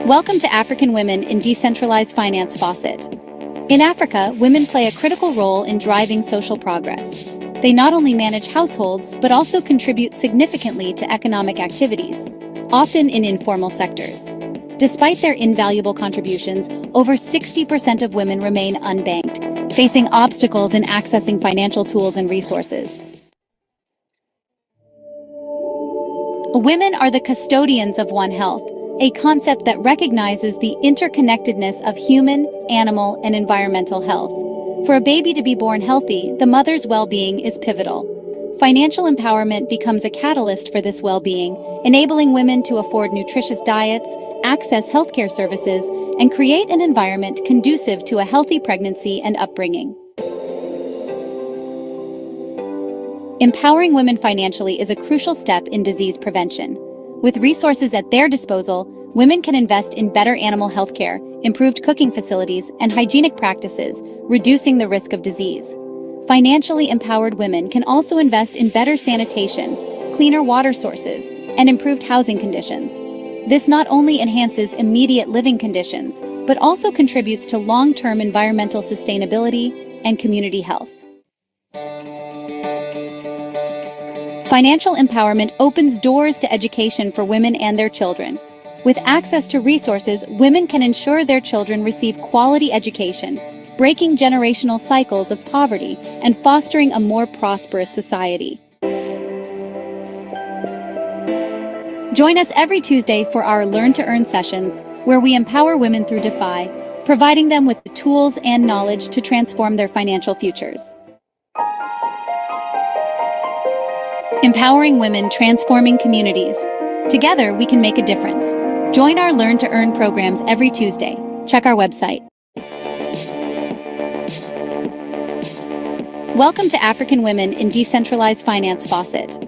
Welcome to African Women in Decentralized Finance Faucet. In Africa, women play a critical role in driving social progress. They not only manage households, but also contribute significantly to economic activities, often in informal sectors. Despite their invaluable contributions, over 60% of women remain unbanked, facing obstacles in accessing financial tools and resources. Women are the custodians of One Health, a concept that recognizes the interconnectedness of human, animal, and environmental health. For a baby to be born healthy, the mother's well-being is pivotal. Financial empowerment becomes a catalyst for this well-being, enabling women to afford nutritious diets, access healthcare services, and create an environment conducive to a healthy pregnancy and upbringing. Empowering women financially is a crucial step in disease prevention. With resources at their disposal, women can invest in better animal health care, improved cooking facilities, and hygienic practices, reducing the risk of disease. Financially empowered women can also invest in better sanitation, cleaner water sources, and improved housing conditions. This not only enhances immediate living conditions, but also contributes to long-term environmental sustainability and community health. Financial empowerment opens doors to education for women and their children. With access to resources, women can ensure their children receive quality education, breaking generational cycles of poverty and fostering a more prosperous society. Join us every Tuesday for our Learn to Earn sessions, where we empower women through DeFi, providing them with the tools and knowledge to transform their financial futures. Empowering women, transforming communities. Together, we can make a difference. Join our Learn to Earn programs every Tuesday. Check our website. Welcome to African Women in Decentralized Finance Faucet.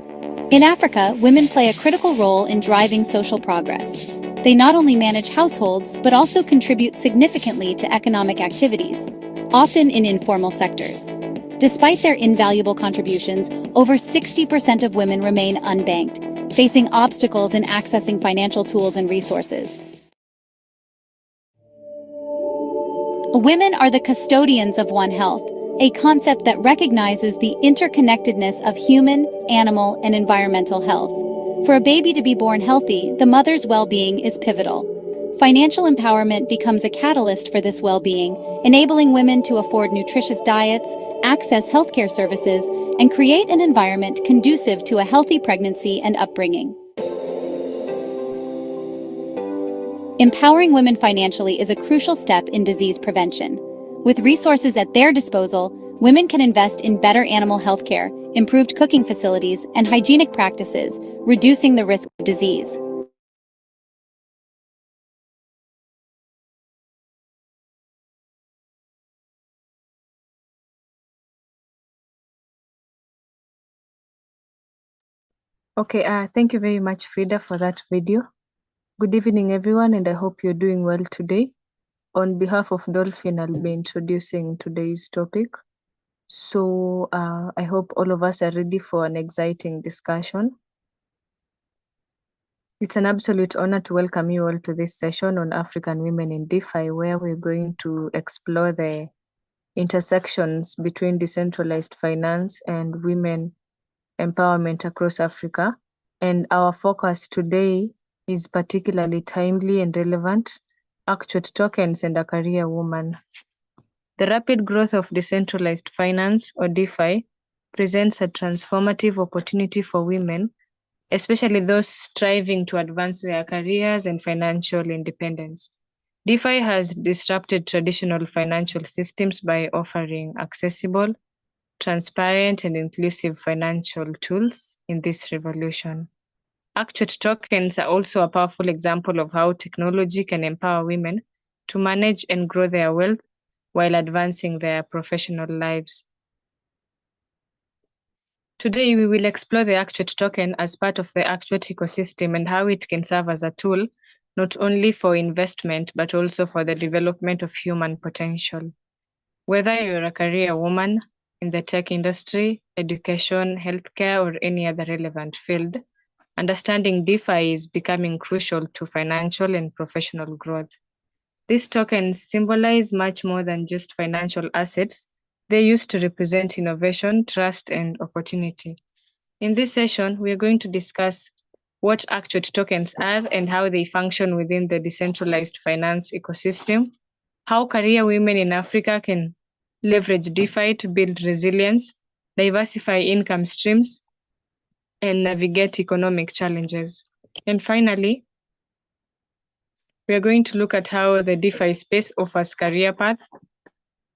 In Africa, women play a critical role in driving social progress. They not only manage households, but also contribute significantly to economic activities, often in informal sectors. Despite their invaluable contributions, over 60% of women remain unbanked, facing obstacles in accessing financial tools and resources. Women are the custodians of One Health, a concept that recognizes the interconnectedness of human, animal, and environmental health. For a baby to be born healthy, the mother's well-being is pivotal. Financial empowerment becomes a catalyst for this well-being, enabling women to afford nutritious diets, access healthcare services, and create an environment conducive to a healthy pregnancy and upbringing. Empowering women financially is a crucial step in disease prevention. With resources at their disposal, women can invest in better animal health care, improved cooking facilities, and hygienic practices, reducing the risk of disease. Okay, thank you very much, Frida, for that video. Good evening, everyone, and I hope you're doing well today. On behalf of Dolphin, I'll be introducing today's topic. So I hope all of us are ready for an exciting discussion. It's an absolute honor to welcome you all to this session on African Women in DeFi, where we're going to explore the intersections between decentralized finance and women empowerment across Africa. And our focus today is particularly timely and relevant: Actuate tokens and a career woman. The rapid growth of decentralized finance, or DeFi, presents a transformative opportunity for women, especially those striving to advance their careers and financial independence. DeFi has disrupted traditional financial systems by offering accessible, transparent, and inclusive financial tools in this revolution. Actuate tokens are also a powerful example of how technology can empower women to manage and grow their wealth while advancing their professional lives. Today, we will explore the Actuate token as part of the Actuate ecosystem and how it can serve as a tool not only for investment, but also for the development of human potential. Whether you're a career woman in the tech industry, education, healthcare, or any other relevant field, understanding DeFi is becoming crucial to financial and professional growth. These tokens symbolize much more than just financial assets. They used to represent innovation, trust, and opportunity. In this session, we are going to discuss what Actuate tokens are and how they function within the decentralized finance ecosystem, how career women in Africa can leverage DeFi to build resilience, diversify income streams, and navigate economic challenges. And finally, we are going to look at how the DeFi space offers career paths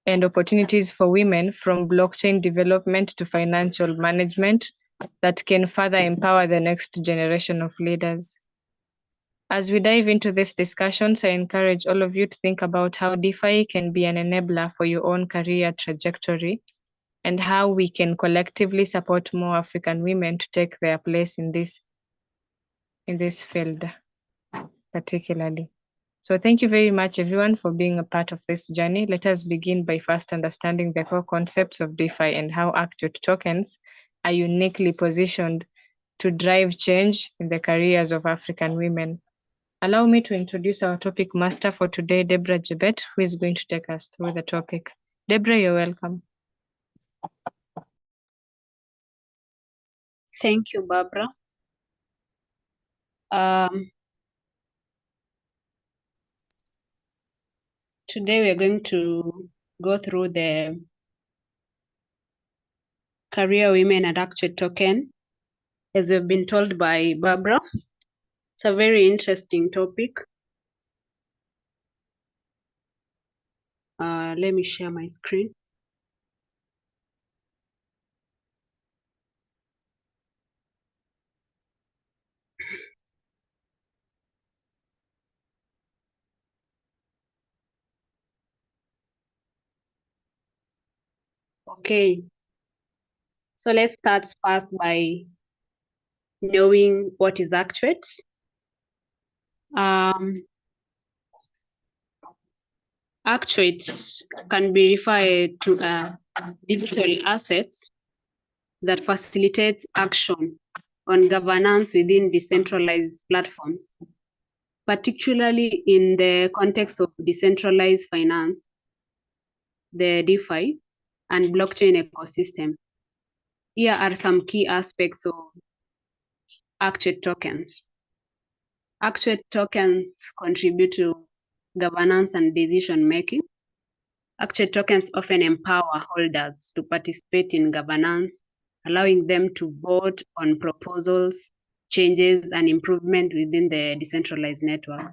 and opportunities for women from blockchain development to financial management that can further empower the next generation of leaders. As we dive into these discussions, I encourage all of you to think about how DeFi can be an enabler for your own career trajectory and how we can collectively support more African women to take their place in this field particularly. So thank you very much, everyone, for being a part of this journey. Let us begin by first understanding the core concepts of DeFi and how Actuate tokens are uniquely positioned to drive change in the careers of African women. Allow me to introduce our topic master for today, Deborah Jebet, who is going to take us through the topic. Deborah, you're welcome. Thank you, Barbara. Today we're going to go through the Career Women at Actuate token, as we've been told by Barbara. It's a very interesting topic. Let me share my screen. Okay, so let's start first by knowing what is Actuate. Actuate can be referred to digital assets that facilitate action on governance within decentralized platforms, particularly in the context of decentralized finance, the DeFi, and blockchain ecosystem. Here are some key aspects of Actuate tokens. Actuate tokens contribute to governance and decision making. Actuate tokens often empower holders to participate in governance, allowing them to vote on proposals, changes, and improvement within the decentralized network.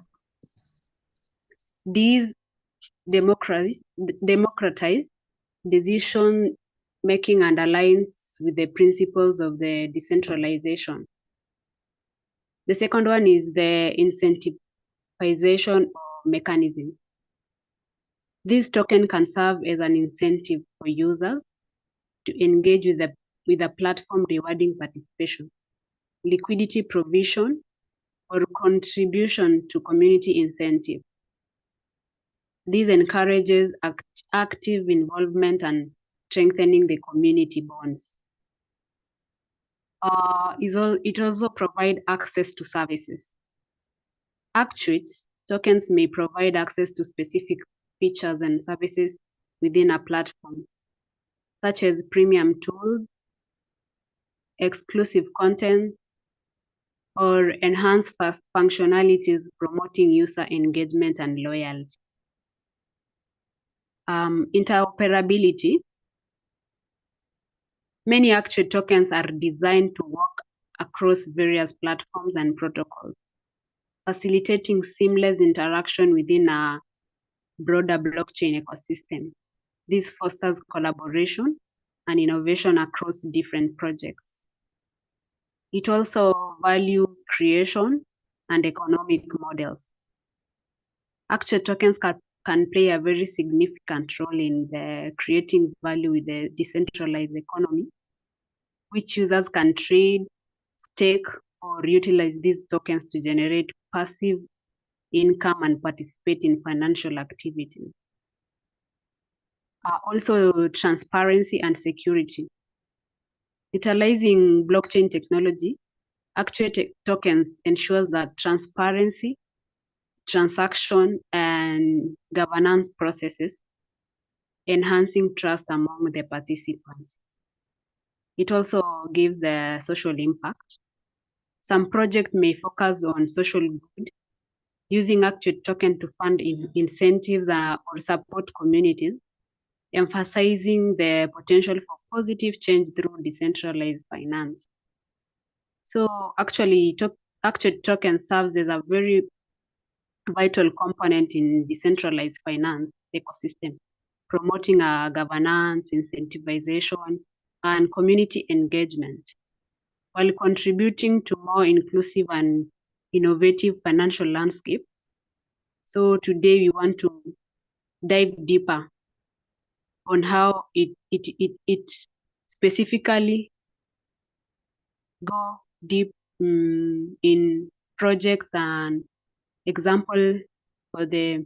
These democratize decision making and aligns with the principles of the decentralization. The second one is the incentivization mechanism. This token can serve as an incentive for users to engage with the platform, rewarding participation, liquidity provision, or contribution to community incentive. This encourages active involvement and strengthening the community bonds. It also provides access to services. Actuate tokens may provide access to specific features and services within a platform, such as premium tools, exclusive content, or enhanced functionalities promoting user engagement and loyalty. Interoperability. Many Actuate tokens are designed to work across various platforms and protocols, facilitating seamless interaction within a broader blockchain ecosystem. This fosters collaboration and innovation across different projects. It also values creation and economic models. Actuate tokens can play a very significant role in the creating value with the decentralized economy, which users can trade, stake, or utilize these tokens to generate passive income and participate in financial activities. Also, transparency and security. Utilizing blockchain technology, Actuate tokens ensures that transparency, transaction, and governance processes, enhancing trust among the participants. It also gives a social impact. Some projects may focus on social good, using Actuate token to fund incentives or support communities, emphasizing the potential for positive change through decentralized finance. So actually, Actuate token serves as a very vital component in decentralized finance ecosystem, promoting governance, incentivization, and community engagement, while contributing to more inclusive and innovative financial landscape. So today we want to dive deeper on how it specifically go deep in projects and example for the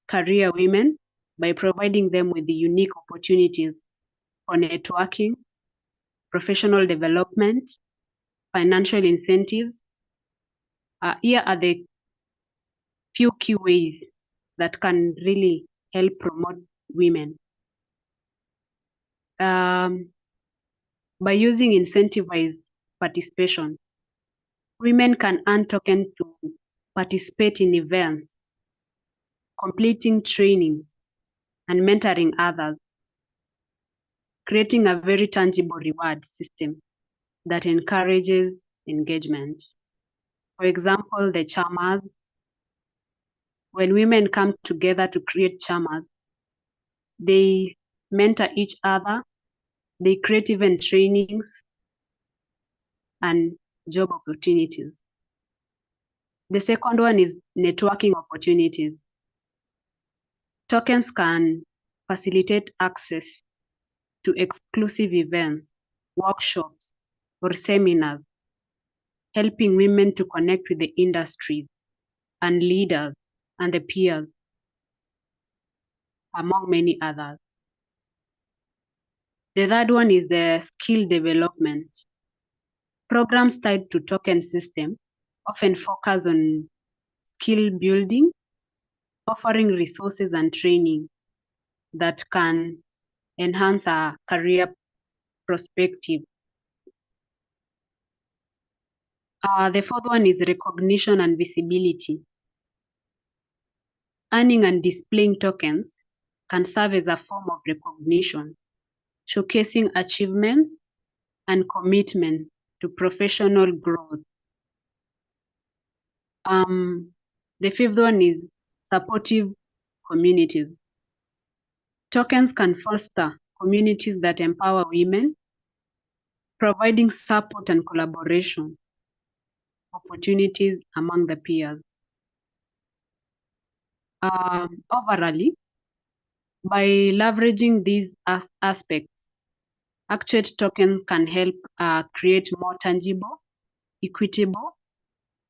career women by providing them with the unique opportunities for networking, professional development, financial incentives. Here are the few key ways that can really help promote women. By using incentivized participation, women can earn tokens to participate in events, completing trainings, and mentoring others, creating a very tangible reward system that encourages engagement. For example, the chamas. When women come together to create chamas, they mentor each other, they create event trainings and job opportunities. The second one is networking opportunities. Tokens can facilitate access to exclusive events, workshops, or seminars, helping women to connect with the industries and leaders and the peers, among many others. The third one is the skill development. Programs tied to token system often focus on skill building, offering resources and training that can enhance our career perspective. The fourth one is recognition and visibility. Earning and displaying tokens can serve as a form of recognition, showcasing achievements and commitment to professional growth. The fifth one is supportive communities. Tokens can foster communities that empower women, providing support and collaboration opportunities among the peers. Overall, by leveraging these aspects, Actuate tokens can help create more tangible, equitable,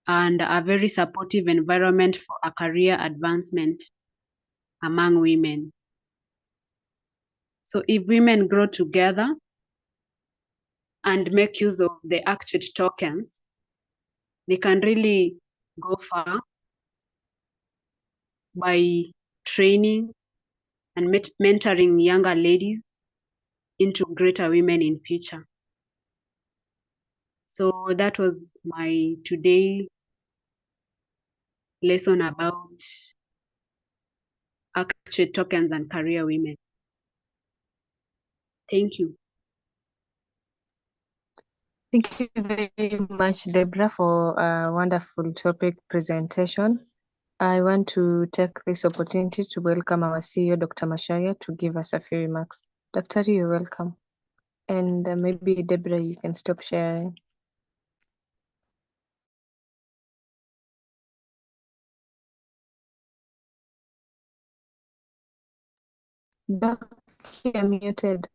and a very supportive environment for a career advancement among women. So if women grow together and make use of the Actuate tokens, they can really go far by training and mentoring younger ladies into greater women in future. So that was my today lesson about Actuate tokens and career women. Thank you. Thank you very much, Deborah, for a wonderful topic presentation. I want to take this opportunity to welcome our CEO, Dr. Macharia, to give us a few remarks. Dr. you're welcome. And maybe, Deborah, you can stop sharing. Doc, you're muted.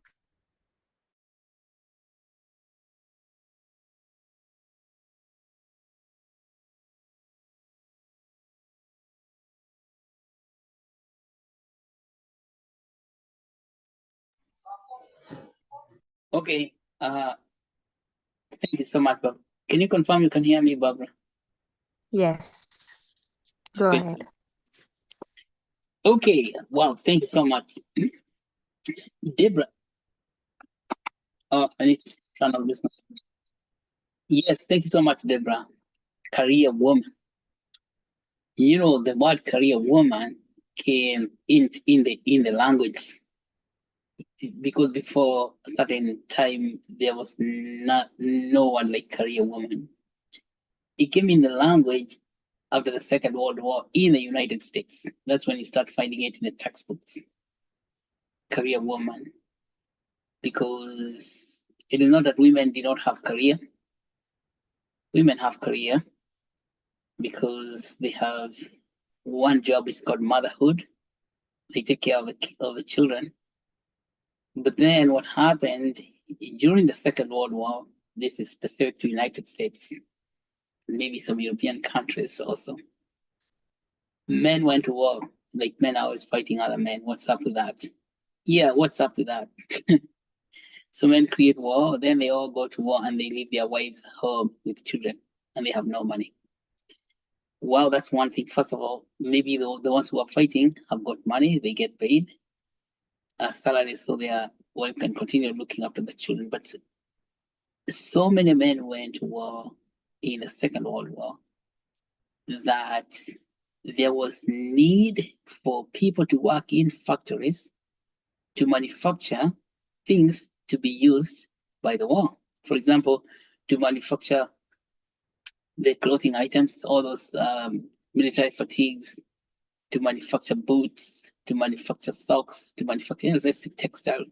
Okay. Thank you so much, Bob. Can you confirm you can hear me, Barbara? Yes. Go Good. ahead. Okay. Wow. Thank you so much, Deborah. Oh, I need to turn on this one. Yes. Thank you so much, Deborah. Career woman. You know, the word career woman came in the language because before a certain time there was no one like career woman. It came in the language after the Second World War in the United States. That's when you start finding it in the textbooks. Career woman. Because it is not that women did not have career. Women have career because they have one job is called motherhood. They take care of the children. But then what happened during the Second World War, this is specific to United States, maybe some European countries also. Men went to war, like men are always fighting other men. What's up with that? Yeah, what's up with that? So men create war, then they all go to war and they leave their wives home with children and they have no money. Well, that's one thing. First of all, maybe the ones who are fighting have got money, they get paid salaries so their wife can continue looking after the children. But so many men went to war in the Second World War that there was need for people to work in factories to manufacture things to be used by the war. For example, to manufacture the clothing items, all those military fatigues, to manufacture boots, to manufacture socks, to manufacture textile.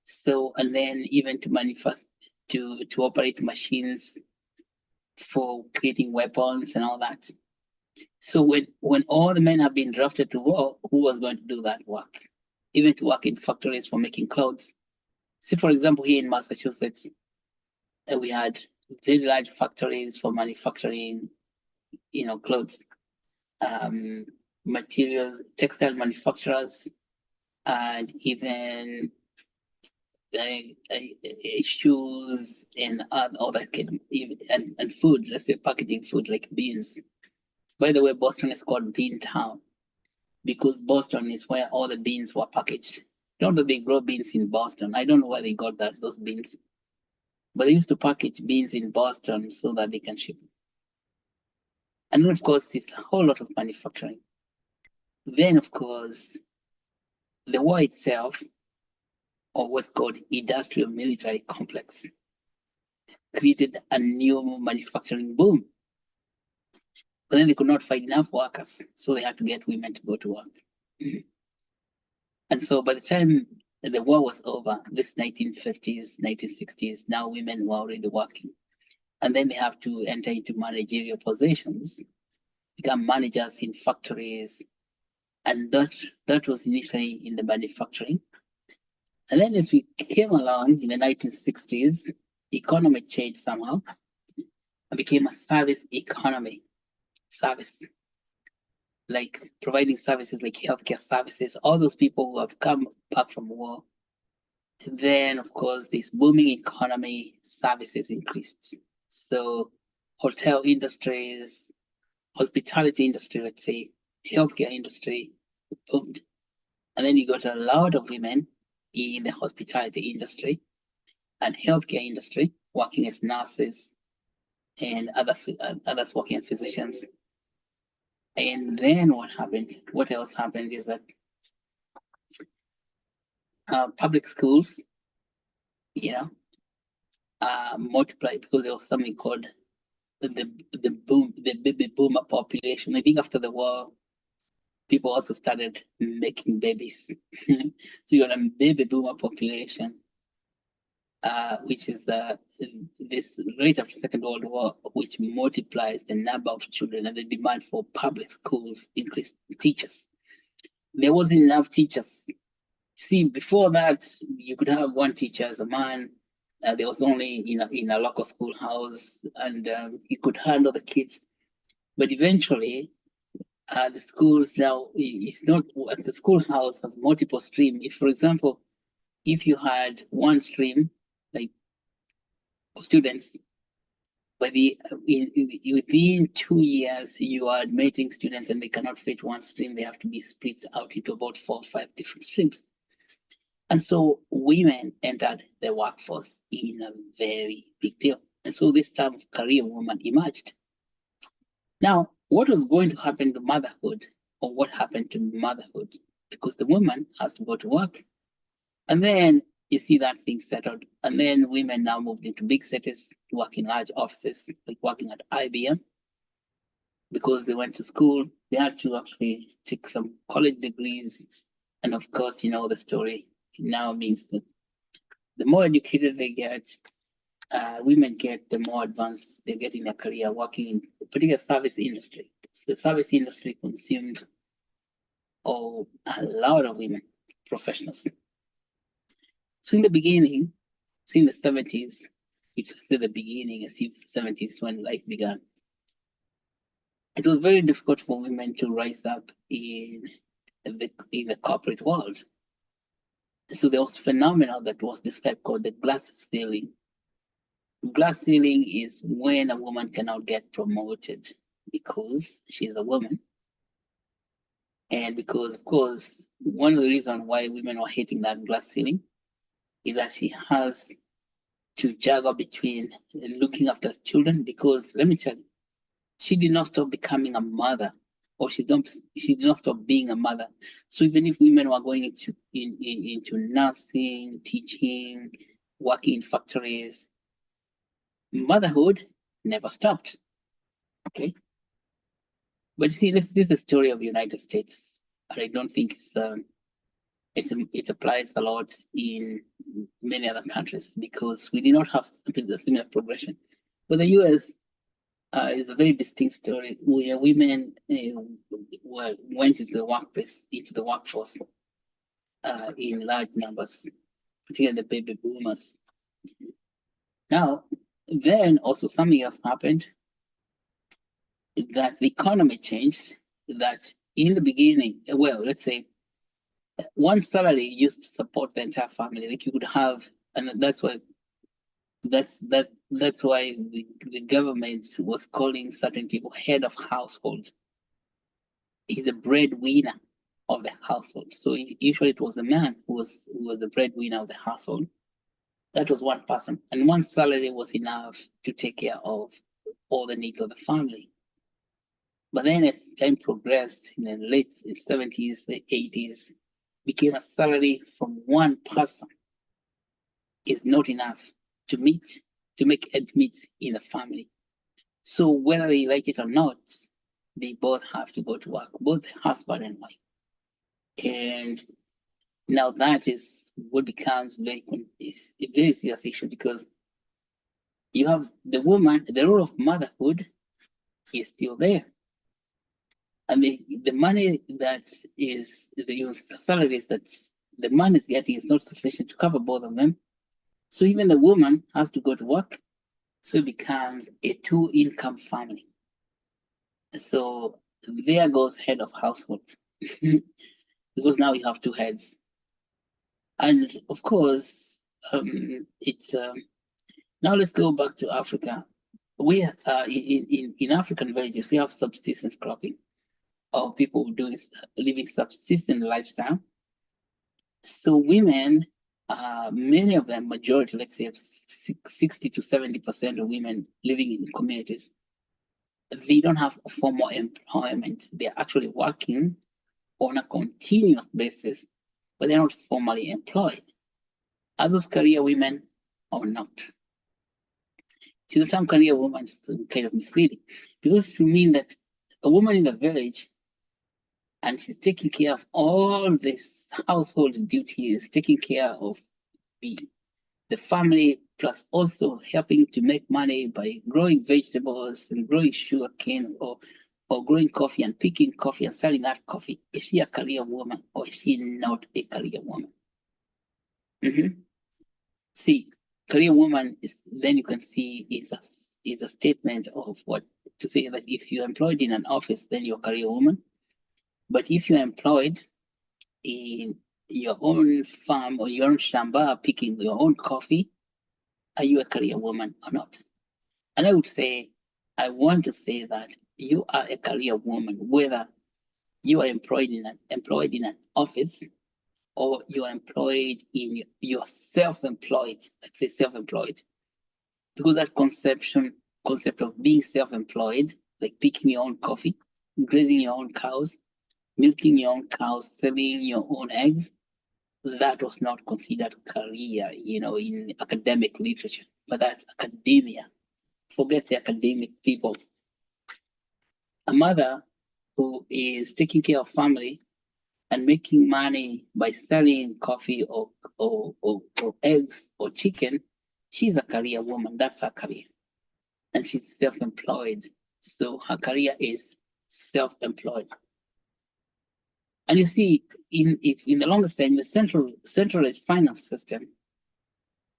So, and then even to manufacture, to operate machines for creating weapons and all that. So when all the men have been drafted to war, who was going to do that work? Even to work in factories for making clothes. See, for example, here in Massachusetts, we had very large factories for manufacturing, clothes, materials, textile manufacturers, and even shoes and all that kind of, and food. Let's say packaging food like beans. By the way, Boston is called Bean Town because Boston is where all the beans were packaged. Don't know they grow beans in Boston. I don't know where they got those beans. But they used to package beans in Boston so that they can ship. And then, of course, there's a whole lot of manufacturing. Then, of course, the war itself, or what's called industrial military complex, created a new manufacturing boom. But then they could not find enough workers, so they had to get women to go to work. And so by the time the war was over, this 1950s, 1960s, now women were already working. And then they have to enter into managerial positions, become managers in factories. And that was initially in the manufacturing. And then as we came along in the 1960s, economy changed somehow and became a service economy. Service, like providing services like healthcare services, all those people who have come back from war. And then, of course, this booming economy, services increased. So hotel industries, hospitality industry, let's say, healthcare industry boomed. And then you got a lot of women in the hospitality industry and healthcare industry working as nurses and others working as physicians. And then what else happened is that public schools, multiplied because there was something called the baby boomer population. I think after the war, people also started making babies. So you got a baby boomer population, which is this right after Second World War, which multiplies the number of children and the demand for public schools increased. Teachers, there wasn't enough teachers. See, before that, you could have one teacher as a man. There was only in a local schoolhouse, and he could handle the kids. But eventually, the schools now, it's not, the schoolhouse has multiple streams. If, for example, if you had one stream, like students, within 2 years, you are admitting students and they cannot fit one stream. They have to be split out into about 4 or 5 different streams. And so women entered the workforce in a very big deal. And so this term of career woman emerged. Now, what was going to happen to motherhood, or what happened to motherhood? Because the woman has to go to work. And then you see that thing settled. And then women now moved into big cities to work in large offices, like working at IBM. Because they went to school, they had to actually take some college degrees. And of course, you know the story. It now means that the more educated they get, women get, the more advanced they get in their career working in the particular service industry. So the service industry consumed a lot of women professionals. So in the beginning, in the 70s, it's still the beginning, it's the 70s when life began. It was very difficult for women to rise up in the corporate world. So there was a phenomenon that was described called the glass ceiling. Glass ceiling is when a woman cannot get promoted because she's a woman. And because, of course, one of the reasons why women were hitting that glass ceiling is that she has to juggle between looking after children. Because let me tell you, she did not stop becoming a mother, or she did not stop being a mother. So even if women were going into nursing, teaching, working in factories, motherhood never stopped. Okay. But see, this is the story of the United States. I don't think it applies a lot in many other countries because we did not have a similar progression. But the US is a very distinct story where women went into the workplace, into the workforce in large numbers, particularly the baby boomers. Now, then also something else happened, that the economy changed, that in the beginning, well, let's say one salary used to support the entire family. Like you could have, and that's why the government was calling certain people head of household. He's a breadwinner of the household. So usually it was the man who was the breadwinner of the household. That was one person, and one salary was enough to take care of all the needs of the family. But then as time progressed in the late 70s, the 80s, became a salary from one person is not enough to make ends meet in the family. So whether they like it or not, they both have to go to work, both husband and wife. And now that is what becomes a very serious issue, because you have the woman, the role of motherhood is still there. I mean, the money that is the salaries that the man is getting is not sufficient to cover both of them. So even the woman has to go to work. So it becomes a 2-income family. So there goes head of household, because now you have 2 heads. And of course, it's now let's go back to Africa. We in African villages, we have subsistence cropping, or people living subsistence lifestyle. So women, many of them, majority, let's say 60 to 70% of women living in communities, they don't have formal employment. They're actually working on a continuous basis, but they're not formally employed. Are those career women or not? So the term career woman is kind of misleading, because it will mean that a woman in the village, and she's taking care of all this household duties, taking care of the family, plus also helping to make money by growing vegetables and growing sugarcane, or growing coffee and picking coffee and selling that coffee. Is she a career woman or is she not a career woman? See, career woman is, then you can see, is a statement of what to say, that if you're employed in an office, then you're a career woman. But if you're employed in your own farm or your own shamba, picking your own coffee, are you a career woman or not? And I would say, I want to say that you are a career woman, whether you are employed in an office or you are employed in you're self-employed. Let's say self-employed, because that concept of being self-employed, like picking your own coffee, grazing your own cows, milking your own cows, selling your own eggs, that was not considered career, in academic literature, but that's academia. Forget the academic people. A mother who is taking care of family and making money by selling coffee or eggs or chicken, she's a career woman. That's her career. And she's self-employed. So her career is self-employed. And you see, in the longest time, the centralized finance system,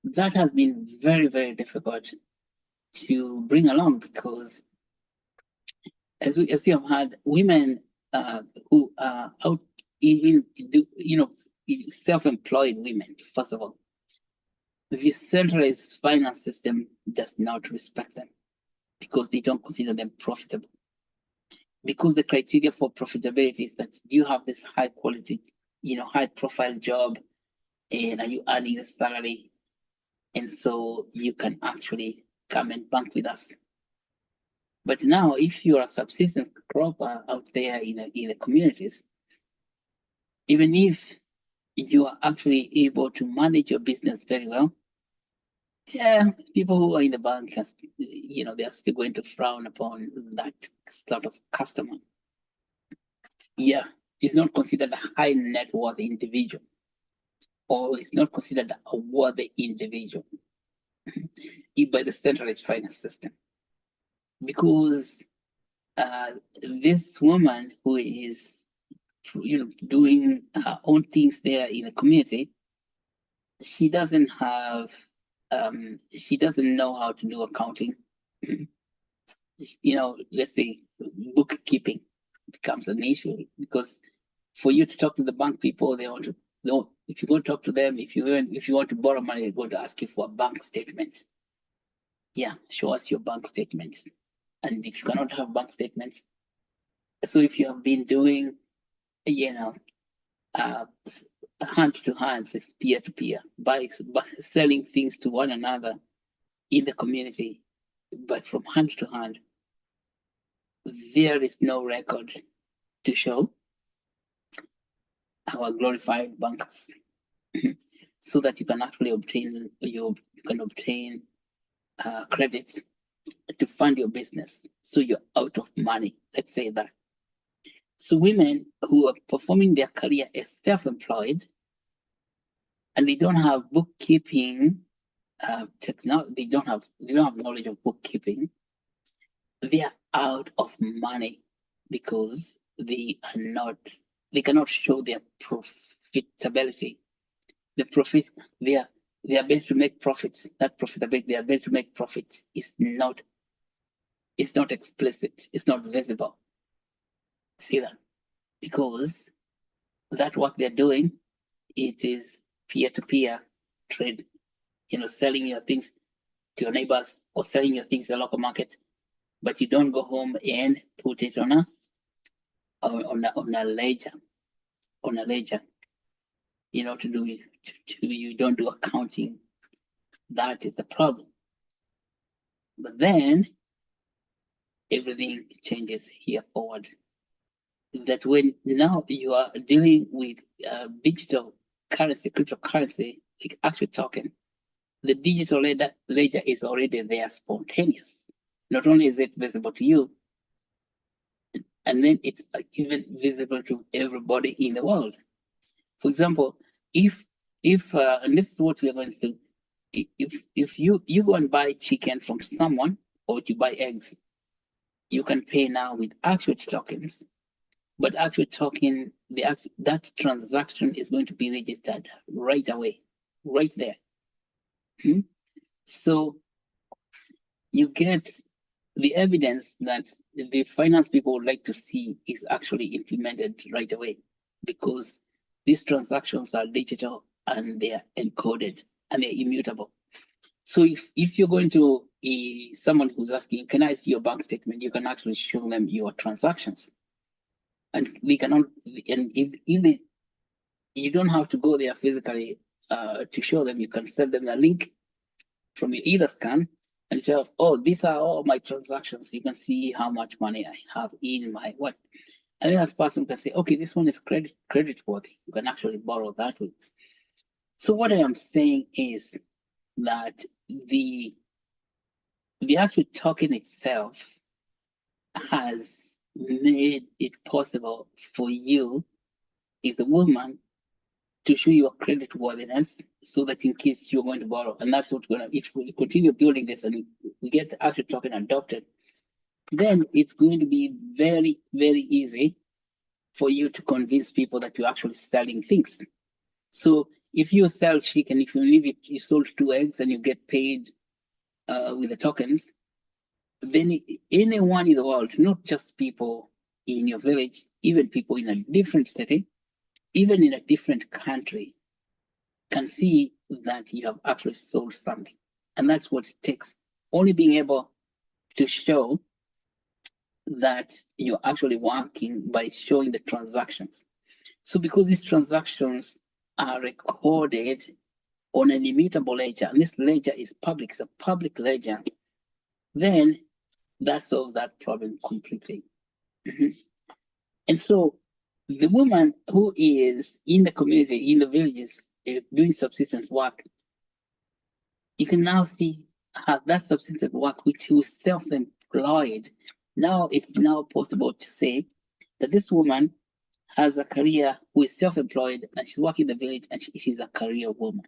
that has been very, very difficult to bring along, because as you have had, women who are out self-employed women, first of all, the centralized finance system does not respect them because they don't consider them profitable. Because the criteria for profitability is that you have this high quality, high profile job, and are you earning a salary? And so you can actually come and bank with us. But now, if you are a subsistence cropper out there in the communities, even if you are actually able to manage your business very well, people who are in the bank, they are still going to frown upon that sort of customer. Yeah, it's not considered a high net worth individual, or it's not considered a worthy individual by the centralized finance system. Because this woman who is doing her own things there in the community, she doesn't know how to do accounting. Let's say bookkeeping becomes an issue, because for you to talk to the bank people, if you go talk to them, if you want to borrow money, they're going to ask you for a bank statement. Yeah, show us your bank statements. And if you cannot have bank statements, so if you have been doing, hand to hand, peer to peer, selling things to one another in the community, but from hand to hand, there is no record to show our glorified bankers, so that you can actually obtain credit to fund your business. So you're out of money. Let's say that. So women who are performing their career as self-employed, and they don't have bookkeeping technology, they don't have knowledge of bookkeeping, they are out of money, because they cannot show their profitability. The profit, their ability to make profits, that profitability, their ability to make profits is not explicit, it's not visible. See that? Because that work they're doing, it is peer-to-peer trade, selling your things to your neighbors or selling your things in the local market, but you don't go home and put it on a ledger, you don't do accounting. That is the problem. But then everything changes here forward. That when now you are dealing with digital currency, cryptocurrency, like Actuate token, the digital ledger is already there, spontaneous. Not only is it visible to you, and then it's even visible to everybody in the world. For example, if and this is what we're going to do, if you go and buy chicken from someone, or you buy eggs, you can pay now with Actuate tokens. But Actuate token, that transaction is going to be registered right away, right there. So you get the evidence that the finance people would like to see is actually implemented right away, because these transactions are digital and they are encoded and they're immutable. So if you're going to someone who's asking, can I see your bank statement? You can actually show them your transactions. And we cannot, and if they, you don't have to go there physically to show them. You can send them a link from your either scan and say, oh, these are all my transactions. You can see how much money I have in my what. And then that person can say, okay, this one is credit worthy. You can actually borrow that with. So what I am saying is that the actual token itself has made it possible for you, if a woman, to show your credit worthiness so that in case you're going to borrow, and that's what we're gonna, if we continue building this and we get the actual token adopted, then it's going to be very, very easy for you to convince people that you're actually selling things. So if you sell chicken, if you leave it, you sold 2 eggs and you get paid with the tokens, then anyone in the world, not just people in your village, even people in a different city, even in a different country, can see that you have actually sold something. And that's what it takes. Only being able to show that you're actually working by showing the transactions. So because these transactions are recorded on an immutable ledger, and this ledger is public, it's a public ledger, then that solves that problem completely. And so the woman who is in the community, in the villages, doing subsistence work, you can now see how that subsistence work, which was self-employed, now it's now possible to say that this woman has a career who is self-employed and she's working in the village and she's a career woman.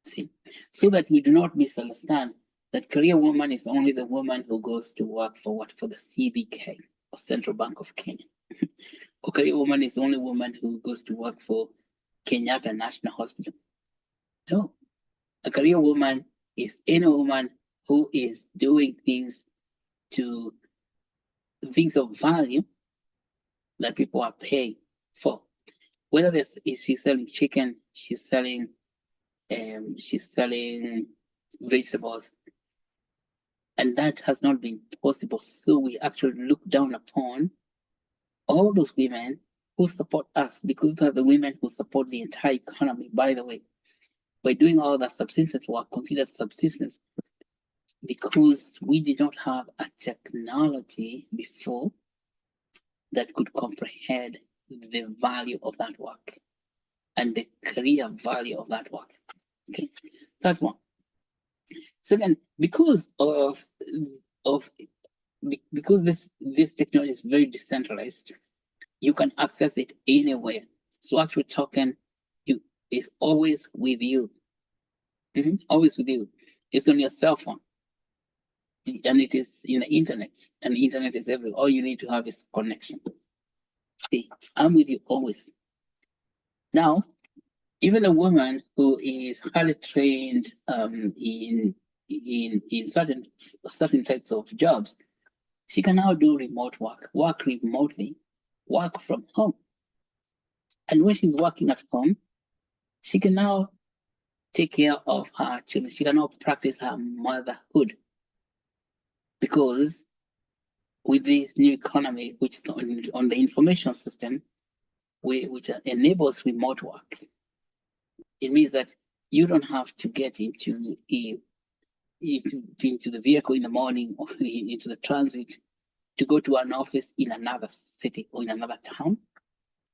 See, so that we do not misunderstand that career woman is only the woman who goes to work for what? For the CBK, or Central Bank of Kenya. Or career woman is the only woman who goes to work for Kenyatta National Hospital. No, a career woman is any woman who is doing things of value that people are paying for. Whether this is she's selling chicken, she's selling vegetables, and that has not been possible. So we actually look down upon all those women who support us, because they're the women who support the entire economy, by the way, by doing all that subsistence work, considered subsistence, because we did not have a technology before that could comprehend the value of that work and the career value of that work. Okay, that's one. Second, because this technology is very decentralized, you can access it anywhere. So actual token is always with you. Always with you. It's on your cell phone. And it is in the internet. And the internet is everywhere. All you need to have is connection. Okay, I'm with you always. Now, even a woman who is highly trained in certain types of jobs, she can now do remote work remotely, work from home. And when she's working at home, she can now take care of her children. She can now practice her motherhood. Because with this new economy, which is on the information system, which enables remote work, it means that you don't have to get into the vehicle in the morning or into the transit to go to an office in another city or in another town.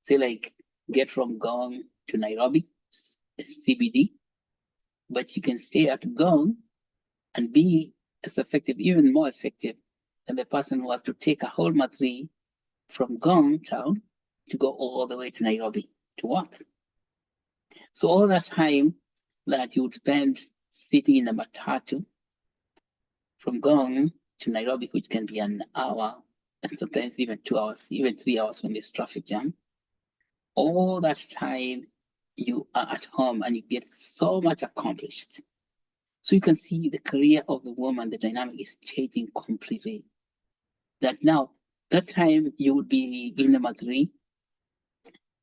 Say like get from Gong to Nairobi, CBD, but you can stay at Gong and be as effective, even more effective than the person who has to take a whole matri from Gong town to go all the way to Nairobi to work. So all that time that you would spend sitting in a matatu from Gong to Nairobi, which can be an hour, and sometimes even 2 hours, even 3 hours when there's traffic jam, all that time you are at home and you get so much accomplished. So you can see the career of the woman, the dynamic is changing completely. That now, that time you would be in the matri,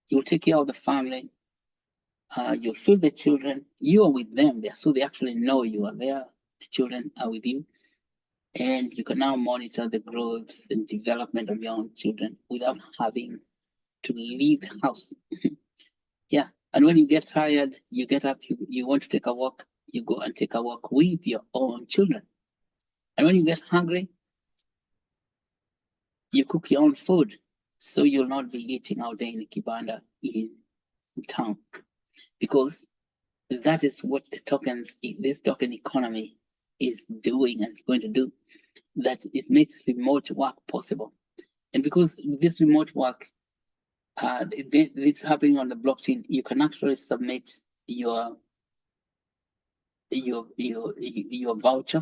you will take care of the family, You'll feed the children. You are with them there, so they actually know you are there. The children are with you, and you can now monitor the growth and development of your own children without having to leave the house. Yeah, and when you get tired, you get up, you want to take a walk, you go and take a walk with your own children. And when you get hungry, you cook your own food, so you'll not be eating out there in the kibanda in town, because that is what the tokens, this token economy is doing and it's going to do. That it makes remote work possible. And because this remote work, it's happening on the blockchain, you can actually submit your voucher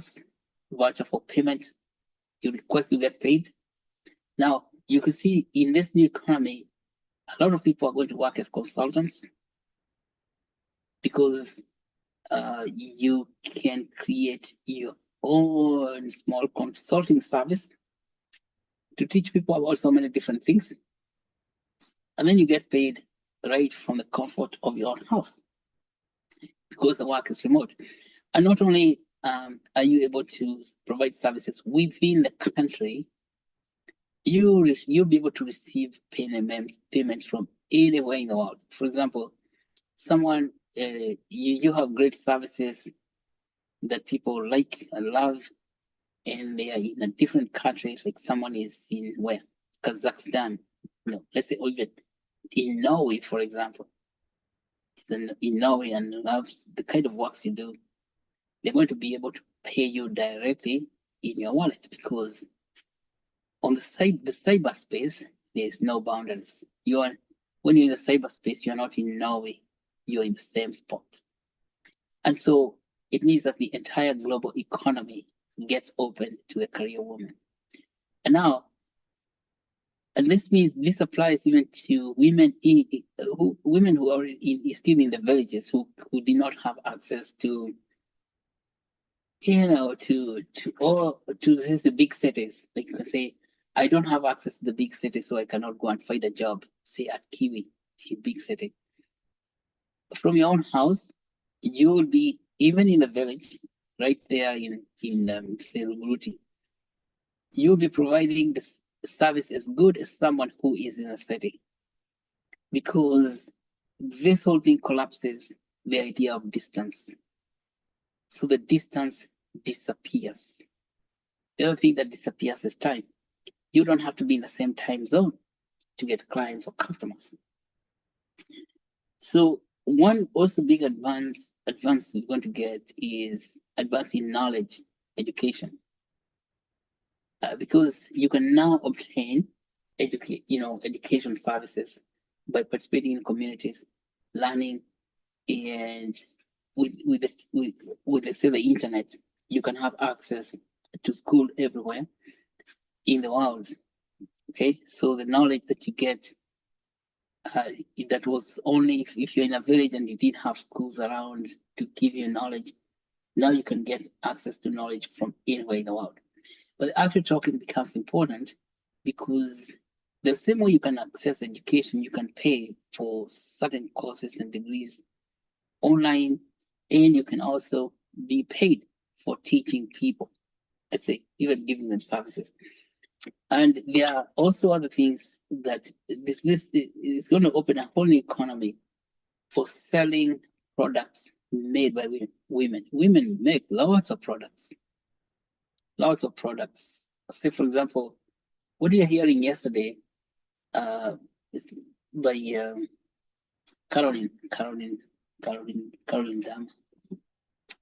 for payment. You request, you get paid. Now you can see in this new economy, a lot of people are going to work as consultants, because you can create your own small consulting service to teach people about so many different things. And then you get paid right from the comfort of your own house, because the work is remote. And not only are you able to provide services within the country, you'll be able to receive payments from anywhere in the world. For example, someone, you have great services that people like and love, and they are in a different country, like someone is in where? Kazakhstan, let's say, or even in Norway, for example. It's in Norway and loves the kind of works you do. They're going to be able to pay you directly in your wallet, because on the cyberspace, there's no boundaries. When you're in the cyberspace, you're not in Norway, you're in the same spot. And so it means that the entire global economy gets open to the career woman. And now, and this means this applies even to women who are still in the villages, who do not have access to the big cities. Like you can say, I don't have access to the big city, so I cannot go and find a job, say at Kiwi, a big city. From your own house, you will be, even in the village, right there in say Ruguruti, you'll be providing the service as good as someone who is in a city, because this whole thing collapses the idea of distance. So the distance disappears. The other thing that disappears is time. You don't have to be in the same time zone to get clients or customers. So one also big advance we're going to get is advance in knowledge education, because you can now obtain education services by participating in communities, learning, and with say the internet, you can have access to school everywhere in the world. Okay, so the knowledge that you get, that was only if you're in a village and you did have schools around to give you knowledge, now you can get access to knowledge from anywhere in the world. But the Actuate token becomes important, because the same way you can access education, you can pay for certain courses and degrees online, and you can also be paid for teaching people, let's say, even giving them services. And there are also other things that this is going to open a whole new economy for selling products made by women. Women make lots of products. Say, for example, what you're hearing yesterday by Caroline Dam.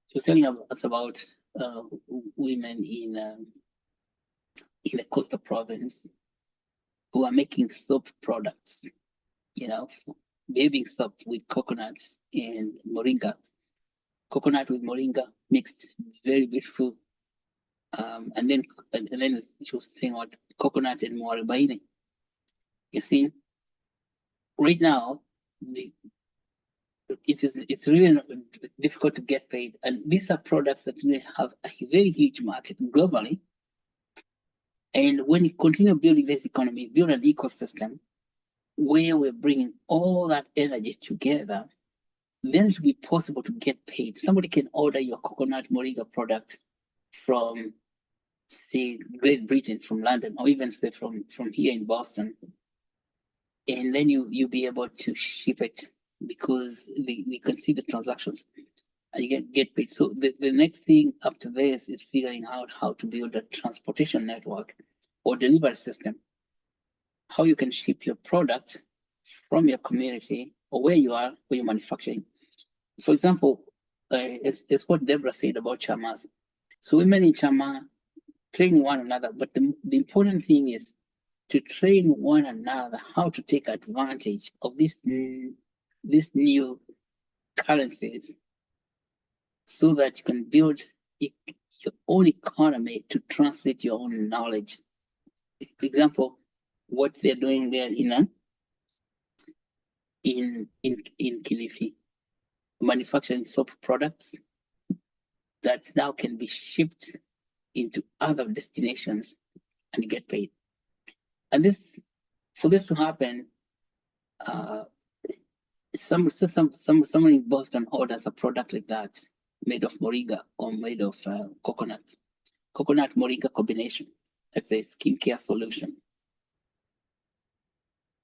She was telling us about women in the coastal province who are making soap products, bathing soap with coconut and moringa. Coconut with moringa mixed, very beautiful. And then she was saying what coconut and muarobaini. You see, right now, it's really difficult to get paid, and these are products that will have a very huge market globally. And when you continue building this economy, build an ecosystem where we're bringing all that energy together, then it will be possible to get paid. Somebody can order your coconut moringa product from, say, Great Britain, from London, or even say from here in Boston, and then you be able to ship it because we can see the transactions and you get paid. So the next thing after this is figuring out how to build a transportation network or delivery system, how you can ship your product from your community or where you are, where you're manufacturing. For example, it's what Deborah said about chamas. So women in chama train one another, but the important thing is to train one another how to take advantage of these new currencies so that you can build your own economy to translate your own knowledge. For example, what they're doing there in Kilifi, manufacturing soap products that now can be shipped into other destinations and get paid. And for this to happen, someone in Boston orders a product like that made of moringa or made of coconut moringa combination. That's a skincare solution.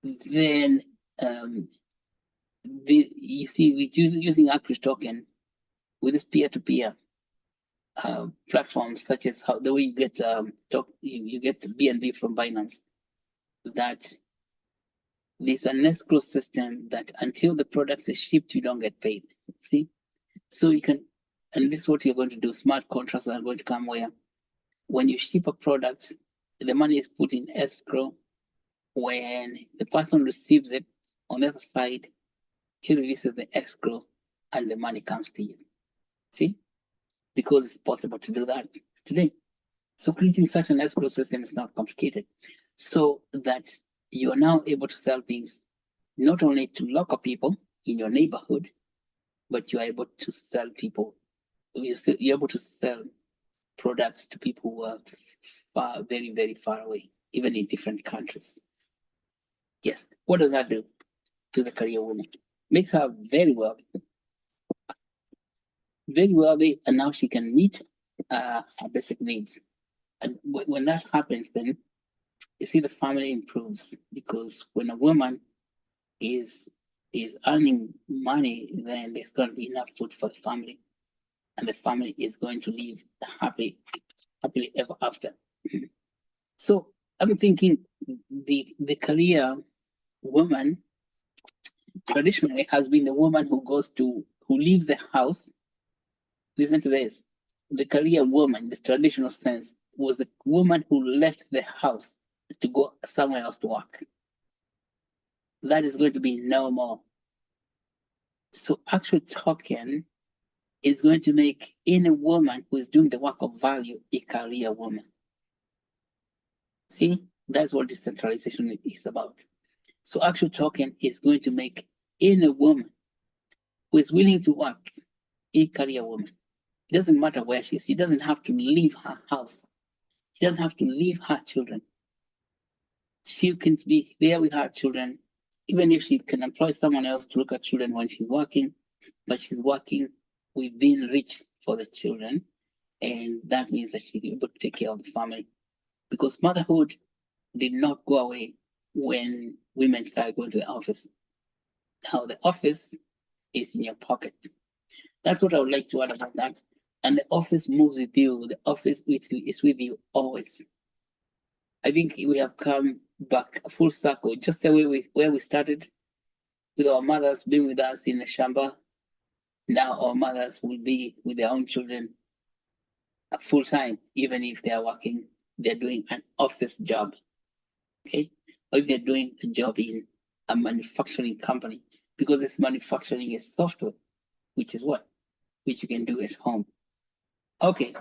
Then you see, with using Actuate token with this peer-to-peer platforms, such as how the way you get you get BNB from Binance, that there's an escrow system that until the products are shipped, you don't get paid. See, so you can, and this is what you're going to do. Smart contracts are going to come where when you ship a product, the money is put in escrow. When the person receives it, on the other side, he releases the escrow and the money comes to you. See? Because it's possible to do that today. So creating such an escrow system is not complicated. So that you are now able to sell things not only to local people in your neighborhood, but you are able to sell people, you're able to sell products to people who are far, very, very far away, even in different countries. Yes. What does that do to the career woman? Makes her very wealthy. Very wealthy, and now she can meet her basic needs. And when that happens, then you see the family improves, because when a woman is earning money, then there's going to be enough food for the family, and the family is going to live happily ever after. So I'm thinking the career woman traditionally has been the woman who leaves the house. Listen to this. The career woman, the traditional sense, was the woman who left the house to go somewhere else to work. That is going to be no more. So Actuate token is going to make any woman who is doing the work of value a career woman. See, that's what decentralization is about. So Actuate token is going to make any woman who is willing to work a career woman. It doesn't matter where she is. She doesn't have to leave her house. She doesn't have to leave her children. She can be there with her children, even if she can employ someone else to look at children when she's working, but she's working within reach for the children. And that means that she's able to take care of the family. Because motherhood did not go away when women started going to the office. Now the office is in your pocket. That's what I would like to add about that. And the office moves with you. The office is with you always. I think we have come back full circle, just the way where we started, with our mothers being with us in the shamba. Now our mothers will be with their own children full time, even if they are working, they're doing an office job. Okay, or if they're doing a job in a manufacturing company, because this manufacturing is software, which you can do at home. Okay,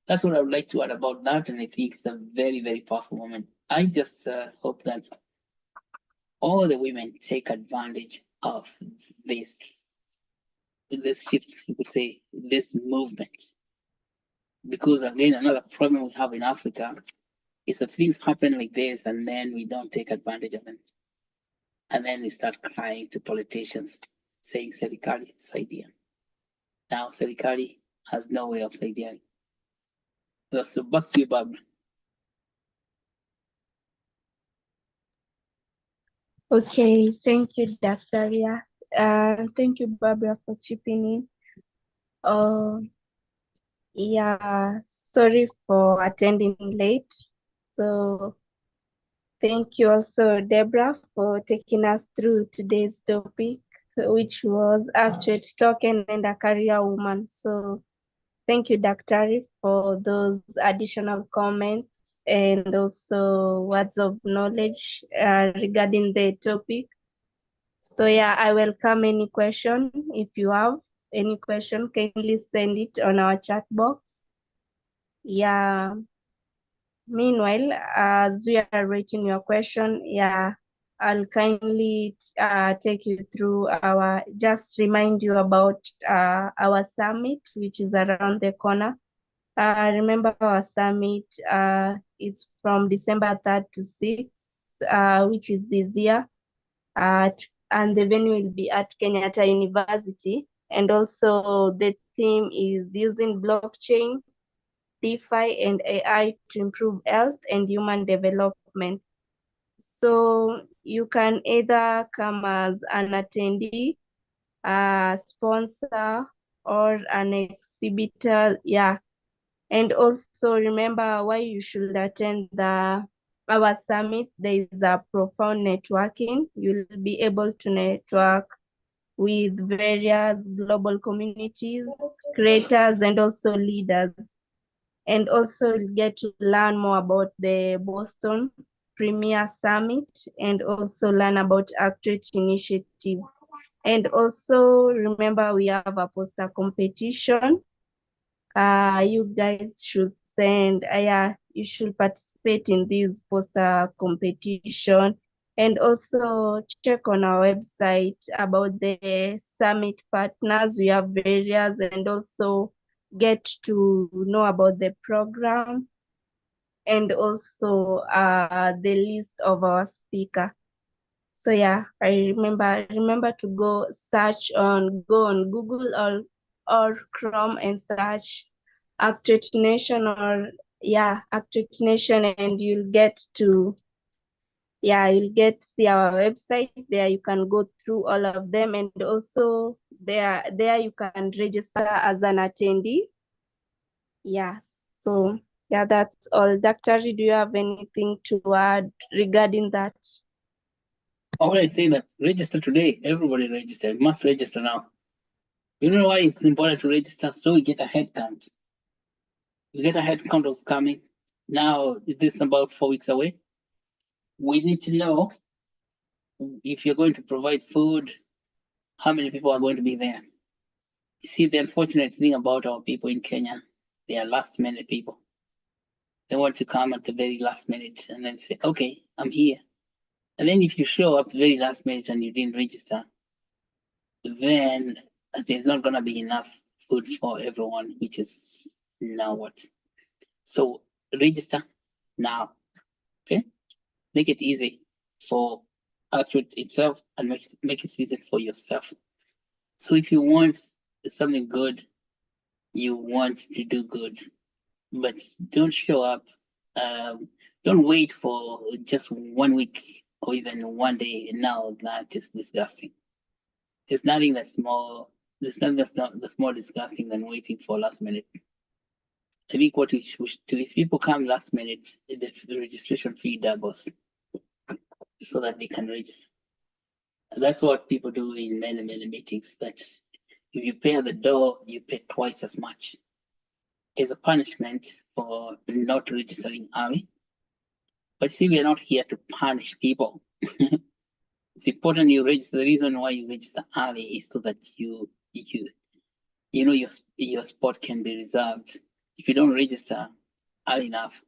that's what I would like to add about that, and I think it's a very, very powerful moment. I just hope that all the women take advantage of this shift, you could say, this movement. Because again, another problem we have in Africa is that things happen like this and then we don't take advantage of them. And then we start crying to politicians. saying serikali saidia. Now serikali has no way of saidiani. So back to you, Barbara. Okay, thank you, Dr. Ria. Thank you, Barbara, for chipping in. Yeah, sorry for attending late. So thank you also, Deborah, for taking us through today's topic, which was Actuate token and a career woman. So thank you, Dr. for those additional comments and also words of knowledge regarding the topic. So yeah, I welcome any question. If you have any question, kindly send it on our chat box. Yeah. Meanwhile, as we are writing your question, yeah, I'll kindly take you through just remind you about our summit, which is around the corner. Remember our summit, it's from December 3rd to 6th, which is this year. And the venue will be at Kenyatta University. And also the theme is using blockchain, DeFi, and AI to improve health and human development. So you can either come as an attendee, a sponsor, or an exhibitor. Yeah. And also remember why you should attend our summit. There is a profound networking. You'll be able to network with various global communities, creators, and also leaders. And also you'll get to learn more about the Boston Premier Summit and also learn about Actuate initiative. And also remember we have a poster competition. You guys should you should participate in this poster competition, and also check on our website about the summit partners. We have various, and also get to know about the program and also the list of our speaker. So yeah, I remember to go on Google or Chrome and search Actuate Nation, or Actuate Nation, and you'll get to see our website. There you can go through all of them, and also there you can register as an attendee. Yeah, so yeah, that's all. Dr. Do you have anything to add regarding that? All I say that register today, everybody register, must register now. You know why it's important to register? So we get a head count. We get a head count who's coming. Now, this is about 4 weeks away. We need to know if you're going to provide food, how many people are going to be there. You see, the unfortunate thing about our people in Kenya, they are last minute people. They want to come at the very last minute and then say, okay, I'm here. And then if you show up the very last minute and you didn't register, then there's not going to be enough food for everyone, which is now what. So register now, okay? Make it easy for Actuate itself and make it easy for yourself. So if you want something good, you want to do good, but don't show up. Don't wait for just 1 week or even 1 day. Now that is disgusting. There's nothing that's more. There's nothing that's more disgusting than waiting for last minute. I think what we should do, if people come last minute, the registration fee doubles so that they can register. That's what people do in many meetings. That if you pay at the door, you pay twice as much as a punishment for not registering early. But see, we are not here to punish people. It's important you register. The reason why you register early is so that you know your spot can be reserved. If you don't register early enough,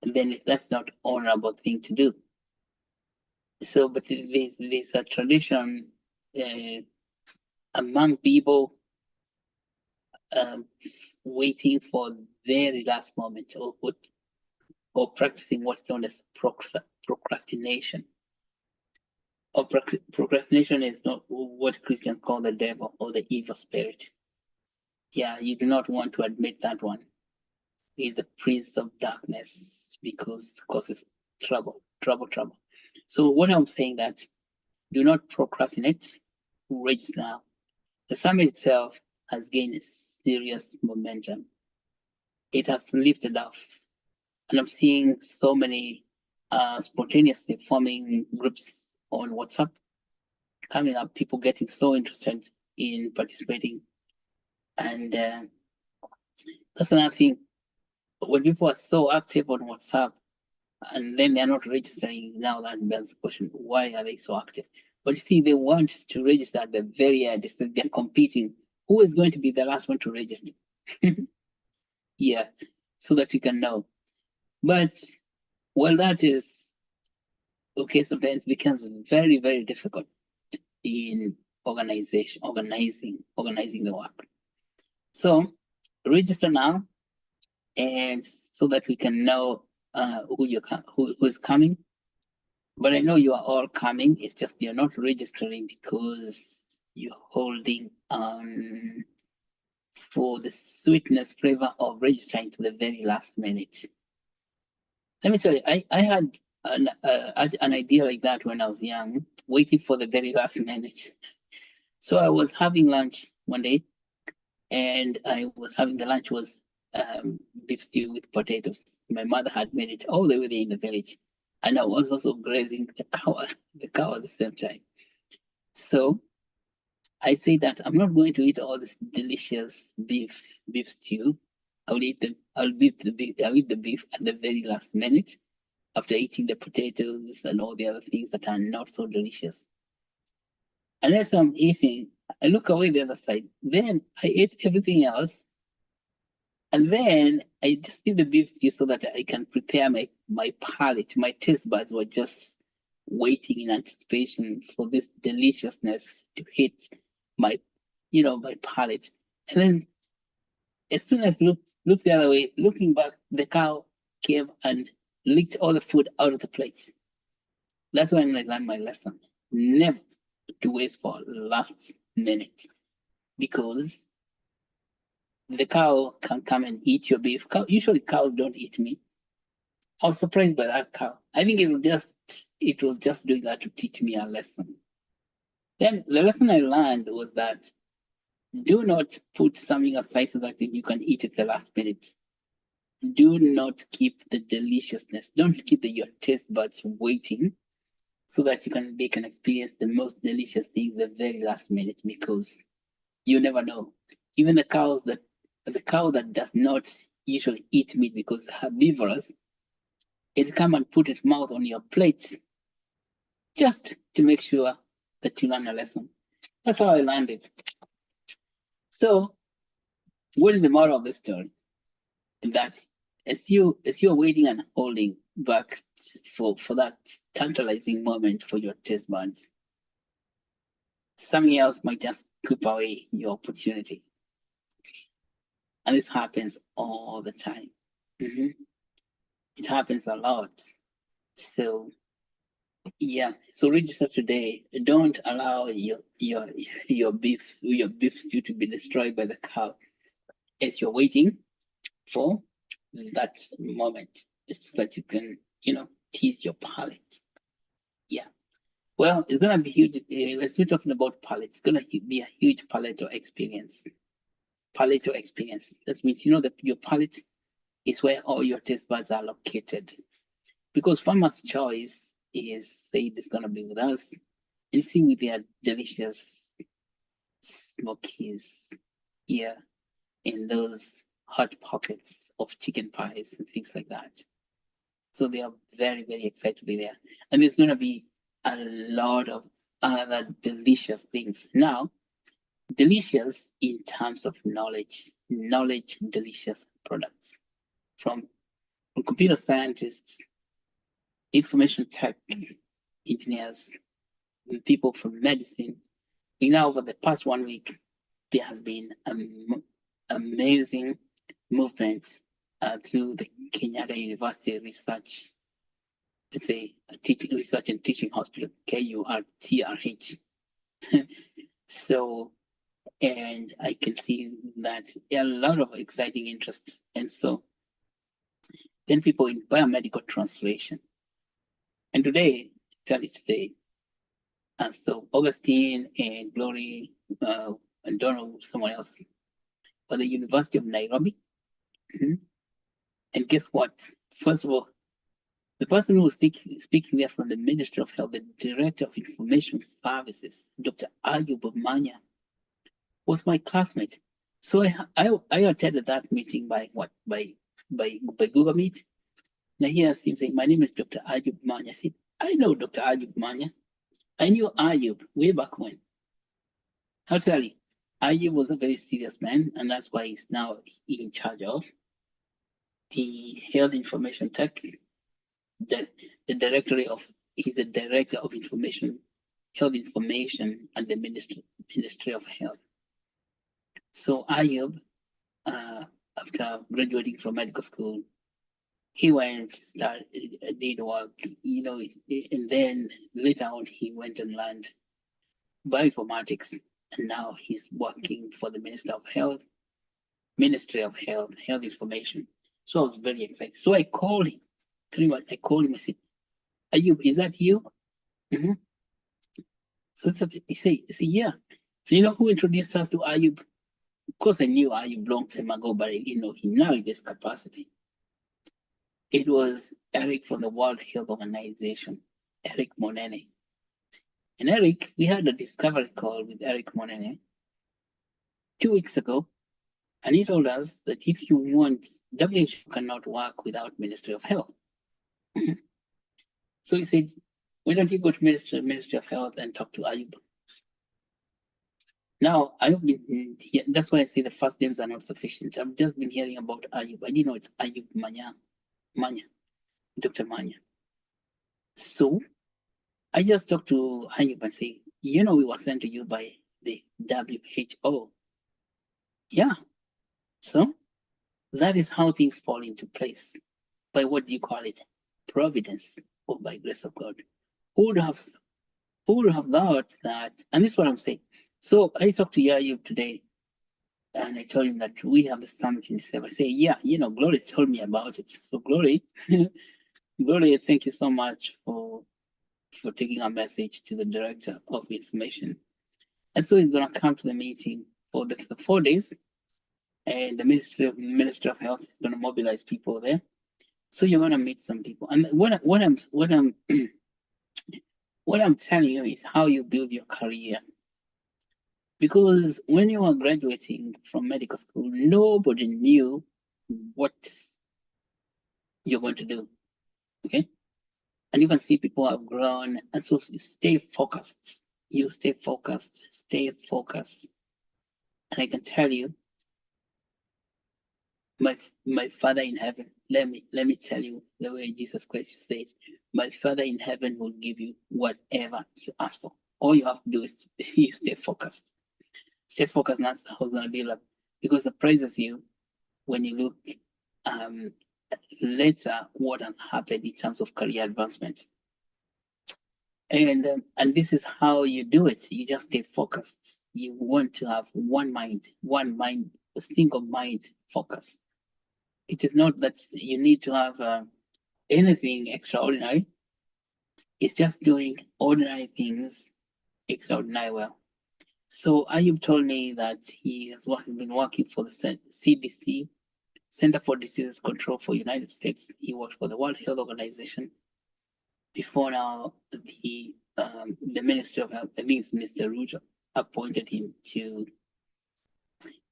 then that's not honorable thing to do. So, but there's a tradition among people waiting for their last moment or practicing what's known as procrastination. procrastination is not what Christians call the devil or the evil spirit. Yeah, you do not want to admit that one. Is the prince of darkness because it causes trouble. So what I'm saying that do not procrastinate, register now. The summit itself has gained serious momentum. It has lifted off, and I'm seeing so many spontaneously forming groups on WhatsApp coming up, people getting so interested in participating. And that's another thing. When people are so active on WhatsApp and then they're not registering, now that begs the question, why are they so active? But you see, they want to register at the very end. They're competing. Who is going to be the last one to register? Yeah, so that you can know. But well, that is okay. Sometimes it becomes very, very difficult in organizing the work. So register now, and so that we can know who is coming. But I know you are all coming. It's just you're not registering because you're holding on for the sweetness flavor of registering to the very last minute. Let me tell you, I had an idea like that when I was young, waiting for the very last minute. So I was having lunch one day, and the lunch was beef stew with potatoes. My mother had made it all the way there in the village, and I was also grazing the cow at the same time. So I say that I'm not going to eat all this delicious beef stew. I'll eat the beef at the very last minute after eating the potatoes and all the other things that are not so delicious. And as I'm eating, I look away the other side. Then I ate everything else. And then I just eat the beef stew so that I can prepare my palate. My taste buds were just waiting in anticipation for this deliciousness to hit my palate. And then as soon as I looked the other way, looking back, the cow came and licked all the food out of the plate. That's when I learned my lesson. Never to waste for last minute, because the cow can come and eat your beef. Usually cows don't eat meat. I was surprised by that cow. I think it was just doing that to teach me a lesson. Then the lesson I learned was that do not put something aside so that you can eat it the last minute. Do not keep the deliciousness. Don't keep your taste buds waiting so that they can experience the most delicious thing the very last minute, because you never know. Even the cow that does not usually eat meat because herbivorous, it come and put its mouth on your plate just to make sure that you learn a lesson. That's how I learned it. So what is the moral of the story? That as you're waiting and holding back for that tantalizing moment for your taste buds, something else might just scoop away your opportunity. And this happens all the time. It happens a lot. So yeah, so register today. Don't allow your beef stew to be destroyed by the cow as you're waiting for that moment, so that you can tease your palate. Yeah, well, it's gonna be huge. As we're talking about palate, it's gonna be a huge palatal experience. Palatal experience. That means that your palate is where all your taste buds are located, because Farmer's Choice is said it's gonna be with us, and see with their delicious smokies here in those hot pockets of chicken pies and things like that. So they are very, very excited to be there. And there's going to be a lot of other delicious things. Now, delicious in terms of knowledge delicious products from computer scientists, information tech engineers, and people from medicine. Over the past 1 week, there has been amazing movement through the Kenyatta University let's say, a teaching, research and teaching hospital, KURTRH. So, and I can see that a lot of exciting interest. And so then people in biomedical translation. And today, tell you today, and so Augustine and Glory, and don't know someone else, at the University of Nairobi. And guess what? First of all, the person who was speaking there from the Ministry of Health, the Director of Information Services, Dr. Ayub Manya, was my classmate. So I attended that meeting by Google Meet. And I hear him saying, "My name is Dr. Ayub Manya." I said, "I know Dr. Ayub Manya. I knew Ayub way back when." I'll tell you, Ayub was a very serious man, and that's why he's now in charge of the Health Information Tech. He's the Director of Information, Health Information at the Ministry of Health. So Ayub, after graduating from medical school, he went, did work, and then later on he went and learned bioinformatics, and now he's working for the Ministry of Health, Health Information. So I was very excited. So I called him. Pretty much, I called him. I said, "Ayub, is that you?" So he said, "Yeah." And you know who introduced us to Ayub? Of course, I knew Ayub long time ago, but I didn't know him now in this capacity. It was Eric from the World Health Organization, Eric Monene. And Eric, we had a discovery call with Eric Monene 2 weeks ago, and he told us that if you want, WHO cannot work without Ministry of Health. So he said, "Why don't you go to Ministry of Health and talk to Ayub?" Now, I've been here, that's why I say the first names are not sufficient. I've just been hearing about Ayub. I didn't know it's Ayub Manya, Dr. Manya. So I just talked to Ayub and say, "We were sent to you by the WHO." Yeah. So that is how things fall into place. By what do you call it? Providence, or by grace of God. Who would have thought that? And this is what I'm saying. So I talked to Ayub today, and I told him that we have the summit in December. I say, "Yeah, Glory told me about it." So Glory, Glory, thank you so much for taking our message to the Director of Information. And so he's going to come to the meeting for the 4 days, and the Ministry of Health is going to mobilize people there. So you're going to meet some people. And what I'm telling you is how you build your career. Because when you are graduating from medical school, nobody knew what you're going to do. Okay? And you can see people have grown. And so you stay focused. You stay focused. Stay focused. And I can tell you, my Father in heaven, let me tell you the way Jesus Christ says, my Father in heaven will give you whatever you ask for. All you have to do is you stay focused. Stay focused, and that's how it's going to build up. Because surprises you when you look later what has happened in terms of career advancement. And this is how you do it. You just stay focused. You want to have one mind, a single mind focus. It is not that you need to have anything extraordinary. It's just doing ordinary things extraordinary well. So Ayub told me that he has been working for the CDC, Center for Disease Control for United States. He worked for the World Health Organization. Before now, the Ministry of Health, I think it's Mr. Rujo, appointed him to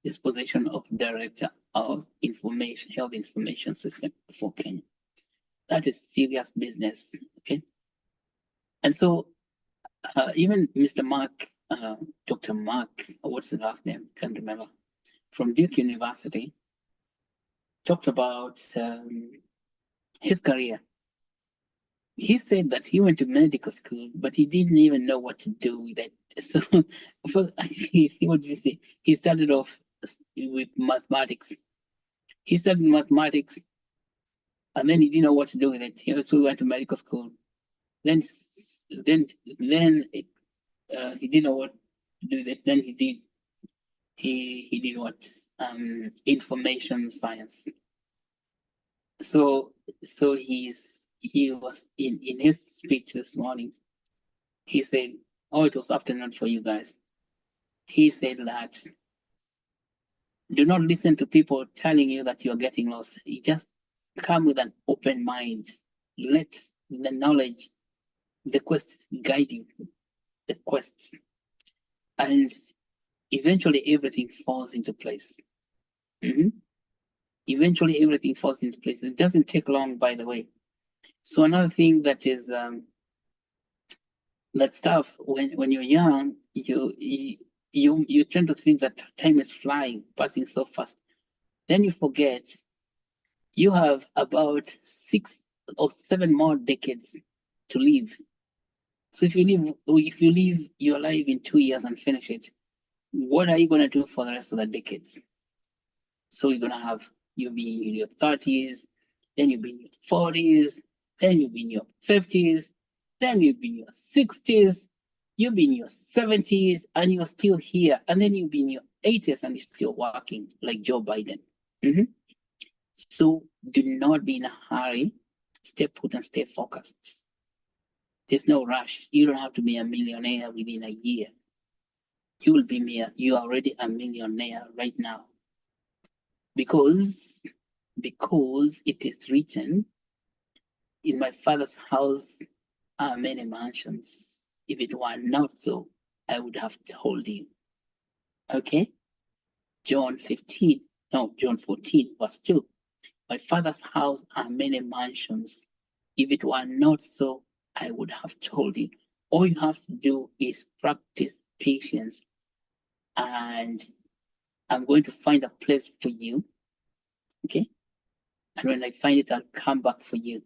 this position of Director of Health Information System for Kenya. That is serious business, okay? And so even Mr. Mark, Dr. Mark, what's the last name? Can't remember, from Duke University, talked about his career. He said that he went to medical school, but he didn't even know what to do with it. So, what did you say? He started off with mathematics. He studied mathematics, and then he didn't know what to do with it. So we went to medical school. Then he didn't know what to do with it. Then he did what? Information science. So he was in his speech this morning. He said, oh, it was afternoon for you guys. He said that do not listen to people telling you that you're getting lost. You just come with an open mind. Let the knowledge, the quest guide you, the quest. And eventually everything falls into place. Eventually everything falls into place. It doesn't take long, by the way. So another thing that is that stuff when you're young, you tend to think that time is flying, passing so fast. Then you forget you have about 6 or 7 more decades to live. So if you live your life in 2 years and finish it, what are you going to do for the rest of the decades? So you're going to have, you'll be in your 30s, then you'll be in your 40s, then you'll be in your 50s, then you'll be in your 60s, you'll be in your 70s, and you're still here. And then you'll be in your 80s and you're still working like Joe Biden. So do not be in a hurry. Stay put and stay focused. There's no rush. You don't have to be a millionaire within a year. You are already a millionaire right now. Because it is written, in my Father's house are many mansions. If it were not so, I would have told you. Okay? John 14, verse 2. My Father's house are many mansions. If it were not so, I would have told you. All you have to do is practice patience. And I'm going to find a place for you. Okay? And when I find it, I'll come back for you.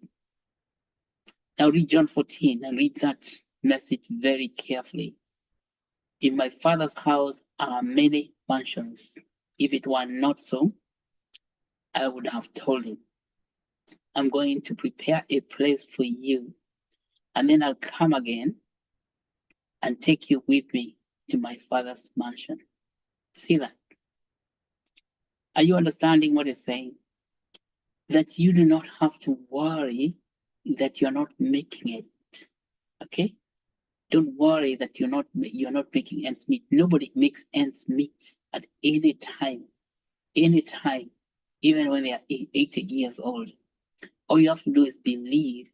Now read John 14 and read that message very carefully. In my Father's house are many mansions. If it were not so, I would have told him. I'm going to prepare a place for you, and then I'll come again and take you with me to my Father's mansion. See that? Are you understanding what it's saying? That you do not have to worry that you're not making it. Okay? Don't worry that you're not making ends meet. Nobody makes ends meet at any time, even when they are 80 years old. All you have to do is believe,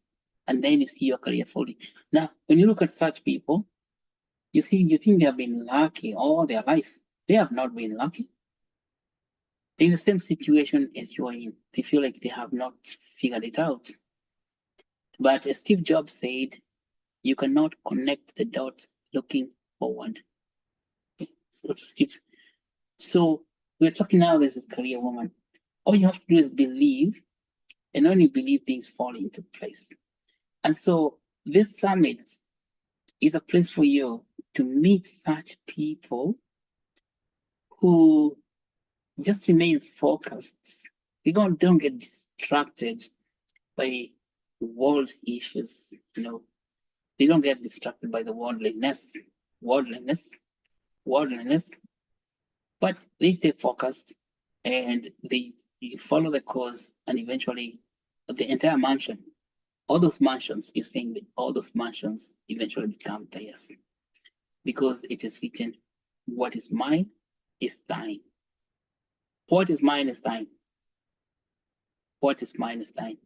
and then you see your career folding. Now, when you look at such people, you think they have been lucky all their life. They have not been lucky. They're in the same situation as you are in. They feel like they have not figured it out. But as Steve Jobs said, you cannot connect the dots looking forward. Okay. So we're talking now, this is career woman. All you have to do is believe, and when you believe, things fall into place. And so this summit is a place for you to meet such people who just remain focused. They don't get distracted by world issues, They don't get distracted by the worldliness, but they stay focused and they follow the course, and eventually the entire mansion, all those mansions, you're saying that all those mansions eventually become theirs, because it is written, what is mine is thine. What is mine is thine. What is mine is thine.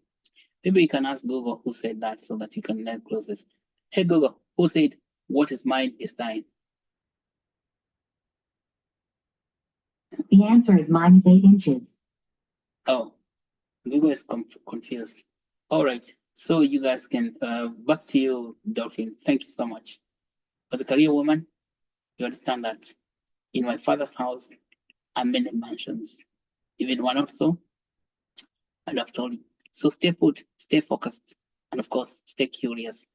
Maybe you can ask Google who said that, so that you can then close this. Hey Google, who said what is mine is thine? The answer is mine is 8 inches. Oh, Google is confused. All right, so you guys can, back to you, Dolphin. Thank you so much. For the career woman, you understand that in my Father's house are many mansions. If it were not so, I'd have told you. So stay put, stay focused, and of course, stay curious.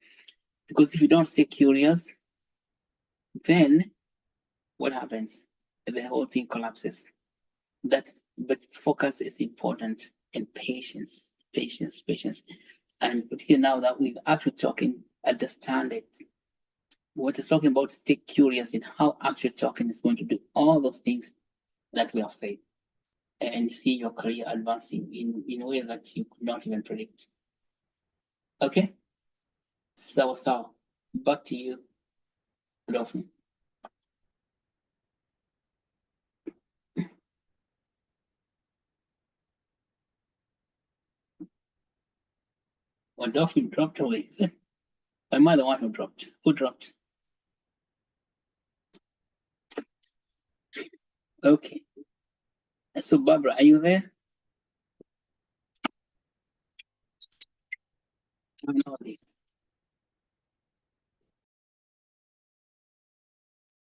Because if you don't stay curious, then what happens? The whole thing collapses. But focus is important, and patience. patience. And particularly now that we've actually talking, understand it. What we're talking about, stay curious in how Actuate Token is going to do all those things that we have said. And you see your career advancing in ways that you could not even predict. Okay? So, back to you, Dolphin. Well, Dolphin dropped away, is it? Am I the one who dropped? Who dropped? Okay. So, Barbara, are you there? I'm not there.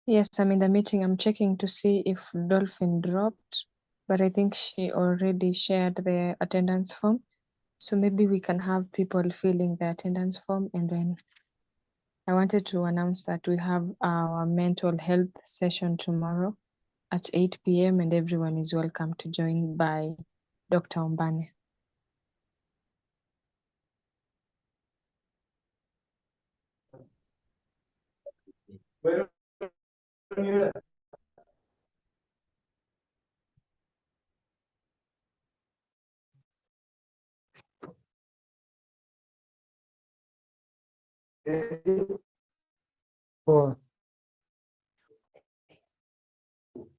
Yes, I'm in the meeting. I'm checking to see if Dolphin dropped, but I think she already shared the attendance form. So maybe we can have people filling the attendance form, and then I wanted to announce that we have our mental health session tomorrow at 8 p.m. and everyone is welcome to join by Dr. Ombane. Four.